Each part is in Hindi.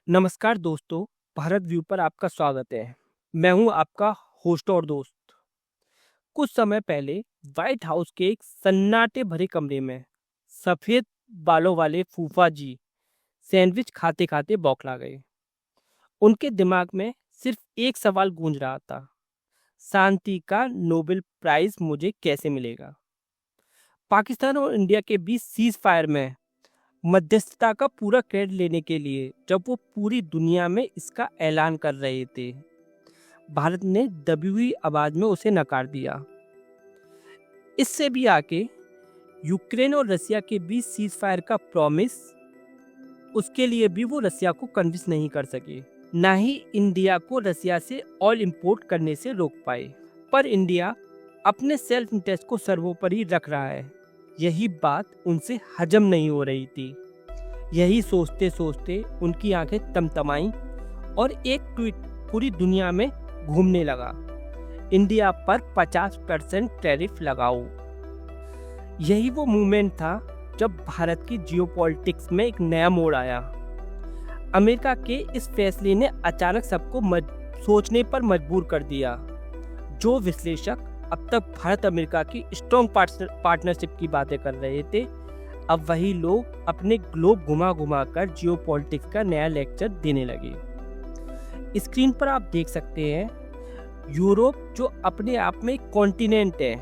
नमस्कार दोस्तों, भारत व्यू पर आपका स्वागत है। मैं हूं आपका होस्ट और दोस्त। कुछ समय पहले व्हाइट हाउस के एक सन्नाटे भरे कमरे में सफेद बालों वाले फूफा जी सैंडविच खाते खाते बौखला गए। उनके दिमाग में सिर्फ एक सवाल गूंज रहा था, शांति का नोबेल प्राइज मुझे कैसे मिलेगा। पाकिस्तान और इंडिया के बीच सीज फायर में मध्यस्थता का पूरा क्रेडिट लेने के लिए जब वो पूरी दुनिया में इसका ऐलान कर रहे थे, भारत ने दबी हुई आवाज में उसे नकार दिया। इससे भी आके यूक्रेन और रसिया के बीच सीज फायर का प्रॉमिस, उसके लिए भी वो रसिया को कन्विंस नहीं कर सके, ना ही इंडिया को रसिया से ऑयल इंपोर्ट करने से रोक पाए। पर इंडिया अपने सेल्फ इंटरेस्ट को सर्वोपरि रख रहा है, यही बात उनसे हजम नहीं हो रही थी। यही सोचते सोचते उनकी आंखें तमतमाई और एक ट्वीट पूरी दुनिया में घूमने लगा, इंडिया पर 50% टैरिफ लगाओ। यही वो मूवमेंट था जब भारत की जियोपॉलिटिक्स में एक नया मोड़ आया। अमेरिका के इस फैसले ने अचानक सबको सोचने पर मजबूर कर दिया। जो विश्लेषक अब तक भारत अमेरिका की स्ट्रॉन्ग पार्टनरशिप की बातें कर रहे थे, अब वही लोग अपने ग्लोब घुमा घुमा कर जियोपॉलिटिक्स का नया लेक्चर देने लगे। स्क्रीन पर आप देख सकते हैं यूरोप, जो अपने आप में एक कॉन्टिनेंट है,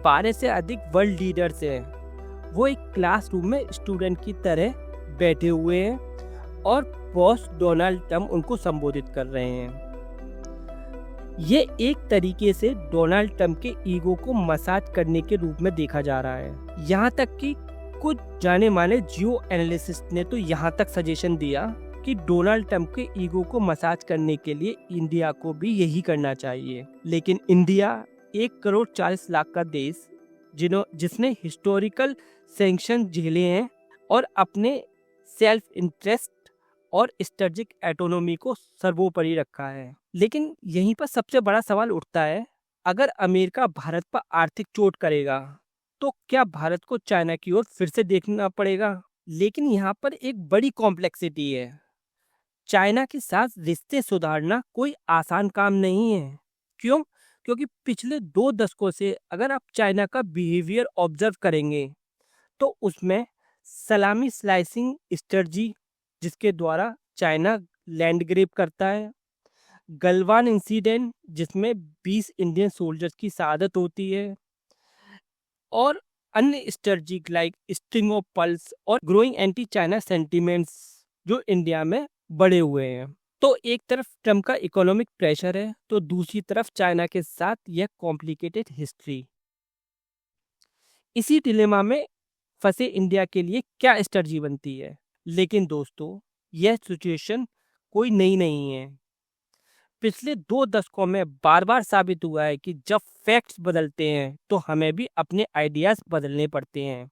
12 से अधिक वर्ल्ड लीडर्स हैं। वो एक क्लासरूम में स्टूडेंट की तरह बैठे हुए हैं और बॉस डोनाल्ड ट्रम्प उनको संबोधित कर रहे हैं। ये एक तरीके से डोनाल्ड ट्रम्प के ईगो को मसाज करने के रूप में देखा जा रहा है। यहाँ तक कि कुछ जाने माने जियो एनालिसिस्ट ने तो यहाँ तक सजेशन दिया कि डोनाल्ड ट्रम्प के ईगो को मसाज करने के लिए इंडिया को भी यही करना चाहिए। लेकिन इंडिया 1,40,00,000 का देश, जिसने हिस्टोरिकल सैंक्शन झेले हैं और अपने सेल्फ इंटरेस्ट और स्ट्रेटेजिक ऑटोनॉमी को सर्वोपरि रखा है। लेकिन यहीं पर सबसे बड़ा सवाल उठता है, अगर अमेरिका भारत पर आर्थिक चोट करेगा तो क्या भारत को चाइना की ओर फिर से देखना पड़ेगा? लेकिन यहाँ पर एक बड़ी कॉम्प्लेक्सिटी है। चाइना के साथ रिश्ते सुधारना कोई आसान काम नहीं है। क्यों? क्योंकि पिछले 2 दशकों से अगर आप चाइना का बिहेवियर ऑब्जर्व करेंगे तो उसमें सलामी स्लाइसिंग स्ट्रेटजी, जिसके द्वारा चाइना लैंड ग्रैब करता है, गलवान इंसिडेंट जिसमें 20 इंडियन सोल्जर्स की शहादत होती है, और अन्य strategy like string of pulse और ग्रोइंग एंटी चाइना सेंटीमेंट्स जो इंडिया में बढ़े हुए हैं। तो एक तरफ ट्रम्प का इकोनॉमिक प्रेशर है, तो दूसरी तरफ चाइना के साथ यह कॉम्प्लिकेटेड हिस्ट्री। इसी डिलेमा में फंसे इंडिया के लिए क्या स्ट्रेटजी बनती है? लेकिन दोस्तों, यह सिचुएशन कोई नई नहीं है। पिछले 2 दशकों में बार बार साबित हुआ है कि जब फैक्ट्स बदलते हैं तो हमें भी अपने आइडियाज बदलने पड़ते हैं।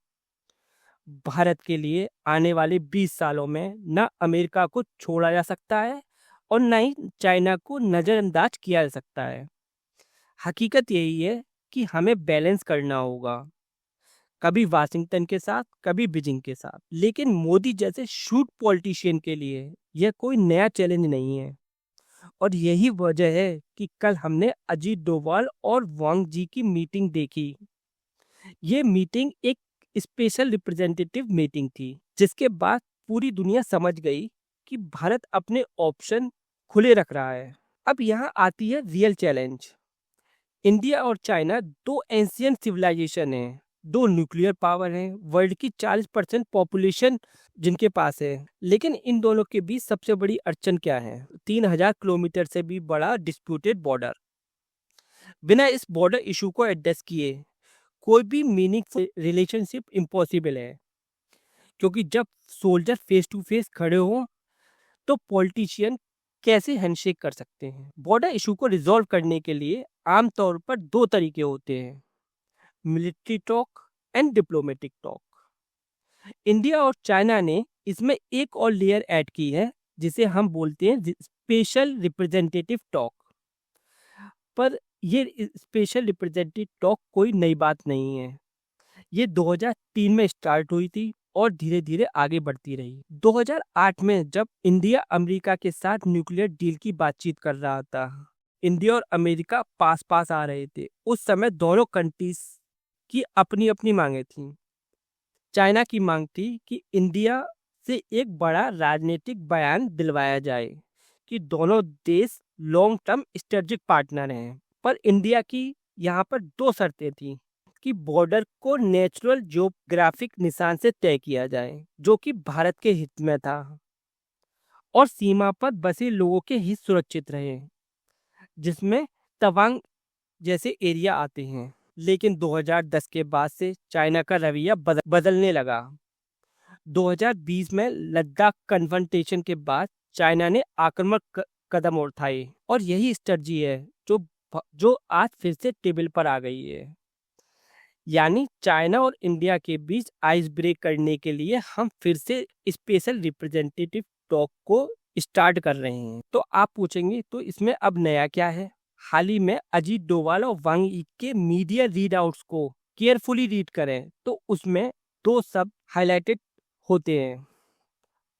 भारत के लिए आने वाले 20 सालों में न अमेरिका को छोड़ा जा सकता है और न ही चाइना को नज़रअंदाज किया जा सकता है। हकीकत यही है कि हमें बैलेंस करना होगा, कभी वाशिंगटन के साथ, कभी बीजिंग के साथ। लेकिन मोदी जैसे शूट पॉलिटिशियन के लिए यह कोई नया चैलेंज नहीं है, और यही वजह है कि कल हमने अजीत डोभाल और वांग जी की मीटिंग देखी। ये मीटिंग एक स्पेशल रिप्रेजेंटेटिव मीटिंग थी, जिसके बाद पूरी दुनिया समझ गई कि भारत अपने ऑप्शन खुले रख रहा है। अब यहाँ आती है रियल चैलेंज। इंडिया और चाइना 2 एंशिएंट सिविलाइजेशन हैं, 2 न्यूक्लियर पावर हैं, वर्ल्ड की 40% पॉपुलेशन जिनके पास है। लेकिन इन दोनों के बीच सबसे बड़ी अड़चन क्या है? 3000 किलोमीटर से भी बड़ा डिस्प्यूटेड बॉर्डर। बिना इस बॉर्डर इशू को एड्रेस किए कोई भी मीनिंगफुल रिलेशनशिप इम्पॉसिबल है, क्योंकि जब सोल्जर फेस टू फेस खड़े हो तो पॉलिटिशियन कैसे हैंडशेक कर सकते हैं? बॉर्डर इशू को रिजॉल्व करने के लिए आमतौर पर 2 तरीके होते हैं, military talk and diplomatic talk. India और चाइना ने इसमें एक और लेयर ऐड की है, जिसे हम बोलते हैं स्पेशल रिप्रेजेंटेटिव टॉक। पर ये स्पेशल रिप्रेजेंटेटिव टॉक कोई नई बात नहीं है। ये 2003 में स्टार्ट हुई थी और धीरे धीरे आगे बढ़ती रही। 2008 में जब इंडिया अमेरिका के साथ न्यूक्लियर डील की बातचीत कर रहा था, इंडिया और अमेरिका पास पास आ रहे थे। उस समय दोनों कंट्रीज की अपनी अपनी मांगे थी। चाइना की मांग थी कि इंडिया से एक बड़ा राजनीतिक बयान दिलवाया जाए कि दोनों देश लॉन्ग टर्म स्ट्रेटेजिक पार्टनर हैं। पर इंडिया की यहाँ पर दो शर्तें थी कि बॉर्डर को नेचुरल जियोग्राफिक निशान से तय किया जाए, जो कि भारत के हित में था, और सीमा पर बसे लोगों के हित सुरक्षित रहे, जिसमें तवांग जैसे एरिया आते हैं। लेकिन 2010 के बाद से चाइना का रवैया बदलने लगा। 2020 में लद्दाख कन्फ्रंटेशन के बाद चाइना ने आक्रामक कदम उठाए, और यही स्ट्रेटजी है जो आज फिर से टेबल पर आ गई है। यानी चाइना और इंडिया के बीच आइस ब्रेक करने के लिए हम फिर से स्पेशल रिप्रेजेंटेटिव टॉक को स्टार्ट कर रहे हैं। तो आप पूछेंगे तो इसमें अब नया क्या है? हाल ही में अजीत डोभाल और वांग यी के मीडिया रीडआउट्स को केयरफुली रीड करें तो उसमें दो शब्द हाईलाइटेड होते हैं।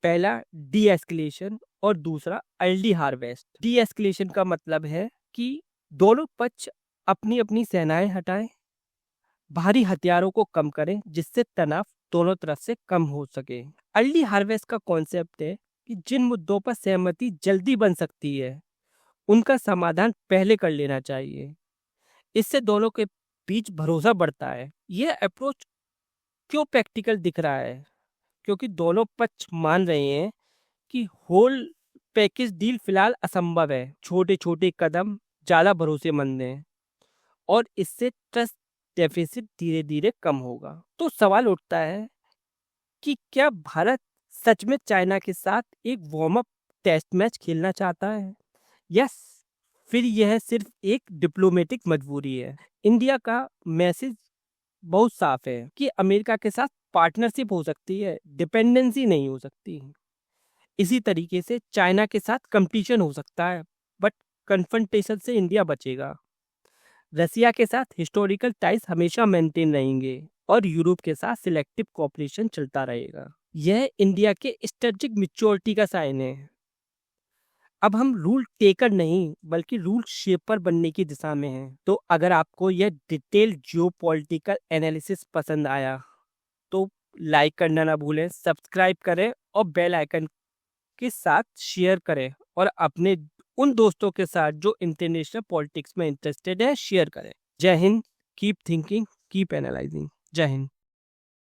पहला डी एस्केलेशन और दूसरा अर्ली हार्वेस्ट। डी एस्केलेशन का मतलब है कि दोनों पक्ष अपनी अपनी सेनाएं हटाएं, भारी हथियारों को कम करें, जिससे तनाव दोनों तरफ से कम हो सके। अर्ली हार्वेस्ट का कॉन्सेप्ट है कि जिन मुद्दों पर सहमति जल्दी बन सकती है उनका समाधान पहले कर लेना चाहिए। इससे दोनों के बीच भरोसा बढ़ता है। यह अप्रोच क्यों प्रैक्टिकल दिख रहा है? क्योंकि दोनों पक्ष मान रहे हैं कि होल पैकेज डील फिलहाल असंभव है। छोटे छोटे कदम ज्यादा भरोसेमंद हैं और इससे ट्रस्ट डेफिसिट धीरे धीरे कम होगा। तो सवाल उठता है कि क्या भारत सच में चाइना के साथ एक वार्म अप टेस्ट मैच खेलना चाहता है, या फिर यह सिर्फ एक डिप्लोमेटिक मजबूरी है? इंडिया का मैसेज बहुत साफ है कि अमेरिका के साथ पार्टनरशिप हो सकती है, डिपेंडेंसी नहीं हो सकती। इसी तरीके से चाइना के साथ कंपटीशन हो सकता है, बट कन्फ्रंटेशन से इंडिया बचेगा। रसिया के साथ हिस्टोरिकल टाइज हमेशा मेंटेन रहेंगे और यूरोप के साथ सिलेक्टिव कोऑपरेशन चलता रहेगा। यह इंडिया के स्ट्रेटेजिक मैच्योरिटी का साइन है। अब हम रूल टेकर नहीं बल्कि रूल शेपर बनने की दिशा में हैं। तो अगर आपको यह डिटेल जियोपॉलिटिकल एनालिसिस पसंद आया तो लाइक करना ना भूलें, सब्सक्राइब करें और बेल आइकन के साथ शेयर करें, और अपने उन दोस्तों के साथ जो इंटरनेशनल पॉलिटिक्स में इंटरेस्टेड है शेयर करें। जय Hind, keep thinking, keep analysing. जय हिंद।